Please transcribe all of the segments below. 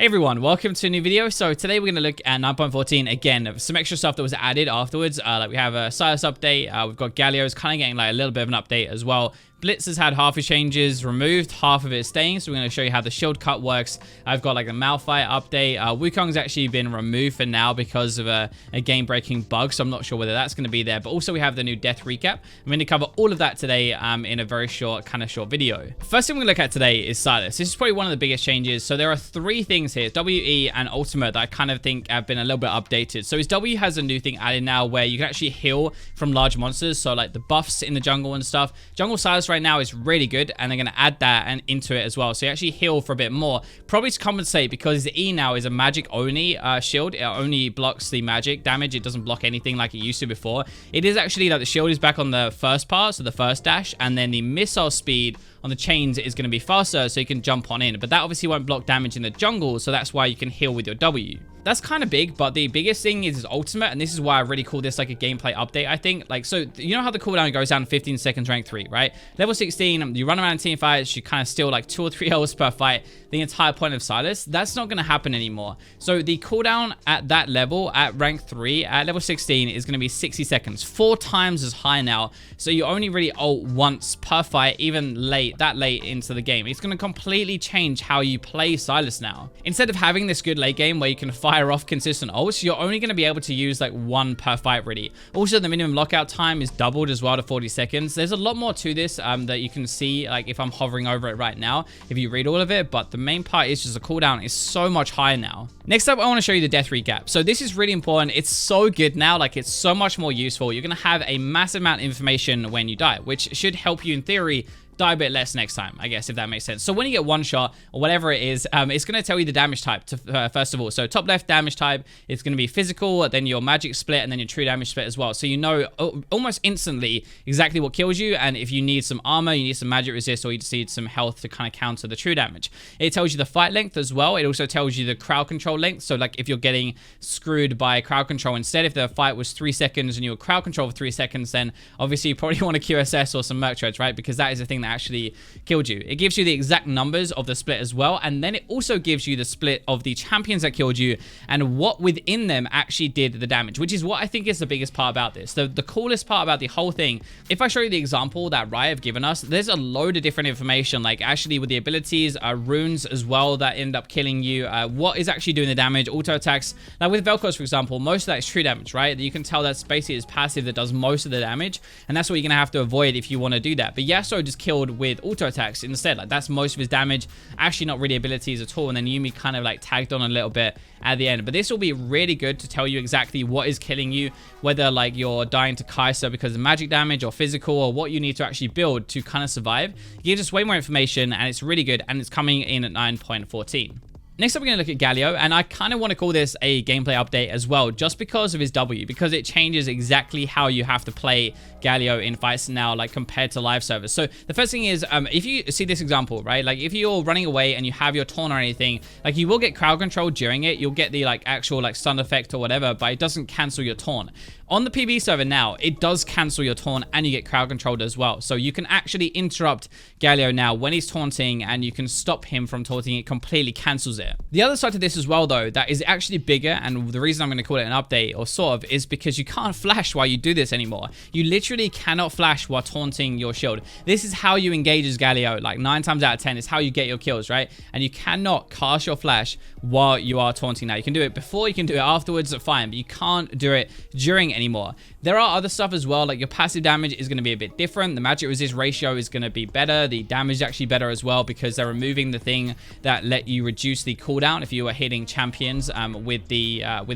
Hey everyone, welcome to a new video. So today we're going to look at 9.14 again, some extra stuff that was added afterwards. Like we have a Sylas update, we've got Gallio's kind of getting like a little bit of an update as well. Blitz has had half his changes removed, half of it staying, so we're going to show you how the shield cut works. I've got like a Malphite update. Wukong's actually been removed for now because of a game-breaking bug, so I'm not sure whether that's going to be there. But also we have the new death recap. I'm going to cover all of that today in a very short video. First thing we're going to look at today is Sylas. This is probably one of the biggest changes. So there are three things here, WE and Ultimate, that I kind of think have been a little bit updated. So his W has a new thing added now where you can actually heal from large monsters, so like the buffs in the jungle and stuff. Jungle Sylas right now is really good, and they're going to add that and into it as well, so you actually heal for a bit more, probably to compensate because the E now is a magic only shield. It only blocks the magic damage. It doesn't block anything like it used to before. It is actually like the shield is back on the first part, so the first dash, and then the missile speed on the chains is going to be faster, so you can jump on in, but that obviously won't block damage in the jungle, so that's why you can heal with your W. That's kind of big, but the biggest thing is his ultimate, and this is why I really call this like a gameplay update, I think. Like, so you know how the cooldown goes down 15 seconds rank 3, right? Level 16, you run around in team fights, you kind of steal like 2 or 3 hours per fight, the entire point of Sylas. That's not going to happen anymore. So the cooldown at that level, at rank 3, at level 16, is going to be 60 seconds, 4 times as high now. So you only really ult once per fight, even that late into the game. It's going to completely change how you play Sylas now. Instead of having this good late game where you can fire off consistent ults, you're only going to be able to use like 1 per fight really. Also, the minimum lockout time is doubled as well to 40 seconds. There's a lot more to this that you can see, like if I'm hovering over it right now, if you read all of it, but the main part is just the cooldown is so much higher now. Next up, I want to show you the death recap. So this is really important. It's so good now, like it's so much more useful. You're going to have a massive amount of information when you die, which should help you in theory die a bit less next time, I guess, if that makes sense. So when you get one shot or whatever it is, it's going to tell you the damage type first of all. So top left damage type, it's going to be physical, then your magic split, and then your true damage split as well. So you know almost instantly exactly what kills you, and if you need some armor, you need some magic resist, or you just need some health to kind of counter the true damage. It tells you the fight length as well. It also tells you the crowd control length. So like if you're getting screwed by crowd control instead, if the fight was 3 seconds and you were crowd control for 3 seconds, then obviously you probably want a QSS or some merc treads, right? Because that is the thing that actually killed you. It gives you the exact numbers of the split as well, and then it also gives you the split of the champions that killed you and what within them actually did the damage, which is what I think is the biggest part about this. The coolest part about the whole thing, if I show you the example that Riot have given us, there's a load of different information, like actually with the abilities, runes as well that end up killing you, what is actually doing the damage, auto attacks. Like with Vel'Koz, for example, most of that is true damage, right? You can tell that's basically his passive that does most of the damage, and that's what you're gonna have to avoid if you want to do that. But Yasuo just killed with auto attacks instead. Like that's most of his damage, actually not really abilities at all, and then Yuumi kind of like tagged on a little bit at the end. But this will be really good to tell you exactly what is killing you, whether like you're dying to Kai'Sa because of magic damage or physical, or what you need to actually build to kind of survive. It gives us way more information, and it's really good, and it's coming in at 9.14. Next up, we're going to look at Gallio, and I kind of want to call this a gameplay update as well, just because of his W, because it changes exactly how you have to play Gallio in fights now, like compared to live servers. So the first thing is, if you see this example, right, like if you're running away and you have your taunt or anything, like you will get crowd control during it, you'll get the like actual like stun effect or whatever, but it doesn't cancel your taunt. On the PB server now, it does cancel your taunt, and you get crowd controlled as well. So you can actually interrupt Gallio now when he's taunting, and you can stop him from taunting. It completely cancels it. The other side to this as well, though, that is actually bigger, and the reason I'm going to call it an update, or sort of, is because you can't flash while you do this anymore. You literally cannot flash while taunting your shield. This is how you engage as Gallio. Like 9 times out of 10 is how you get your kills, right? And you cannot cast your flash while you are taunting now. You can do it before, you can do it afterwards, fine, but you can't do it during anymore. There are other stuff as well, like your passive damage is going to be a bit different. The magic resist ratio is going to be better. The damage is actually better as well, because they're removing the thing that let you reduce the cooldown if you were hitting champions with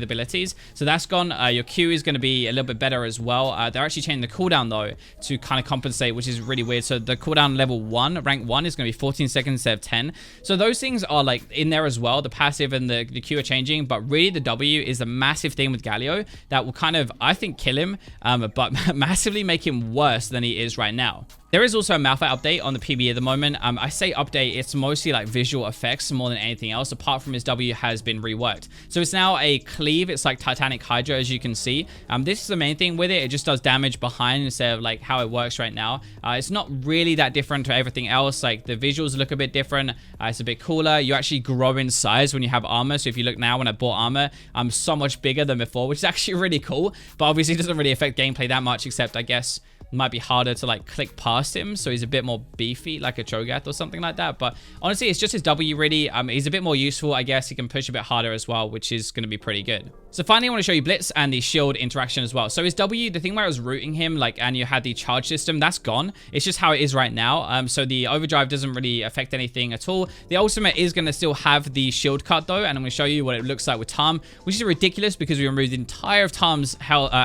abilities. So that's gone. Your Q is going to be a little bit better as well. They're actually changing the cooldown though to kind of compensate, which is really weird. So the cooldown level 1, rank 1, is going to be 14 seconds instead of 10. So those things are like in there as well. The passive and the Q are changing, but really the W is a massive thing with Gallio that will kind of, I think, kill him, but massively make him worse than he is right now. There is also a Malphite update on the PB at the moment. I say update, it's mostly like visual effects more than anything else, apart from his W has been reworked. So it's now a cleave. It's like Titanic Hydra, as you can see. This is the main thing with it. It just does damage behind instead of like how it works right now. It's not really that different to everything else. Like the visuals look a bit different. It's a bit cooler. You actually grow in size when you have armor. So if you look now, when I bought armor, I'm so much bigger than before, which is actually really cool. But obviously it doesn't really affect gameplay that much, except I guess might be harder to like click past him, so he's a bit more beefy like a Cho'Gath or something like that. But honestly, it's just his W really. He's a bit more useful, I guess. He can push a bit harder as well, which is going to be pretty good. So finally, I want to show you Blitz and the shield interaction as well. So his W, the thing where I was rooting him, like, and you had the charge system, that's gone. It's just how it is right now. So the overdrive doesn't really affect anything at all. The ultimate is going to still have the shield cut though, and I'm going to show you what it looks like with Tom, which is ridiculous because we removed the entire of Tom's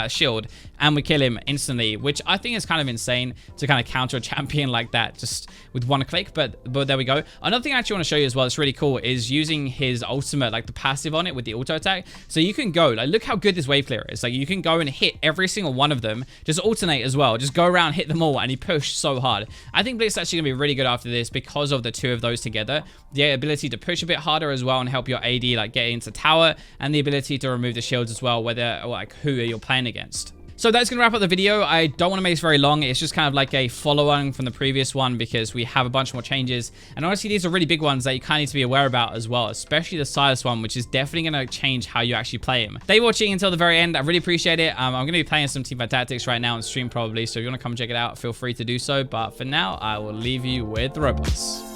shield and we kill him instantly, which I think is kind of insane to kind of counter a champion like that just with one click. But there we go. Another thing I actually want to show you as well, it's really cool, is using his ultimate, like the passive on it with the auto attack. So you can go, like, look how good this wave clear is. Like, you can go and hit every single one of them, just alternate as well, just go around, hit them all, and he pushed so hard. I think Blitz is actually gonna be really good after this because of the two of those together. The ability to push a bit harder as well and help your AD like get into tower, and the ability to remove the shields as well, whether like who you're playing against. So that's going to wrap up the video. I don't want to make this very long. It's just kind of like a follow-on from the previous one because we have a bunch more changes. And honestly, these are really big ones that you kind of need to be aware about as well, especially the Sylas one, which is definitely going to change how you actually play him. Thank you for watching until the very end. I really appreciate it. I'm going to be playing some Teamfight Tactics right now on stream probably. So if you want to come check it out, feel free to do so. But for now, I will leave you with the robots.